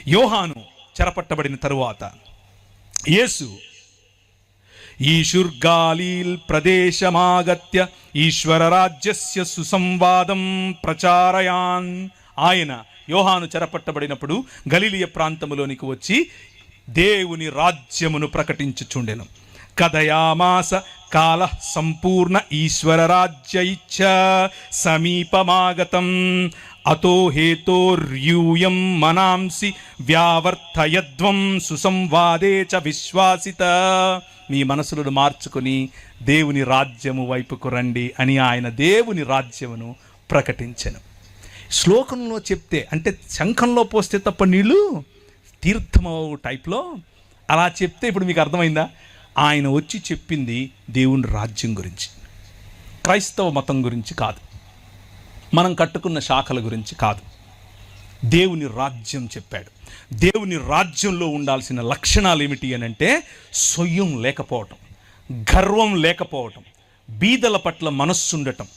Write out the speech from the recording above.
యోహాను చెరపట్టబడిన తరువాత యేసు ఈశుర్గాలీల్ ప్రదేశమాగత్య ఈశ్వరరాజ్యస్య సుసంవాదం ప్రచారయాన్. ఆయన యోహాను చెరపట్టబడినప్పుడు గలిలయ ప్రాంతములోనికి వచ్చి దేవుని రాజ్యమును ప్రకటించుచుండెను. కథయామాస కాల సంపూర్ణ ఈశ్వరరాజ్యైచ్చ సమీపమాగతం అతో హేతోర్యూయం మనాంసి వ్యావర్తయద్వం సుసంవాదే చ విశ్వాసిత. మీ మనసులను మార్చుకొని దేవుని రాజ్యము వైపుకు రండి అని ఆయన దేవుని రాజ్యమును ప్రకటించెను. శ్లోకంలో చెప్తే అంటే శంఖంలో పోస్తే తప్ప నీళ్ళు తీర్థమవు టైప్లో అలా చెప్తే ఇప్పుడు మీకు అర్థమైందా? ఆయన వచ్చి చెప్పింది దేవుని రాజ్యం గురించి, క్రైస్తవ మతం గురించి కాదు, మనం కట్టుకున్న శాఖల గురించి కాదు. దేవుని రాజ్యం చెప్పాడు. దేవుని రాజ్యంలో ఉండాల్సిన లక్షణాలు ఏమిటి అని అంటే సొయ్యం లేకపోవటం, గర్వం లేకపోవటం, బీదల పట్ల మనస్సుండటం,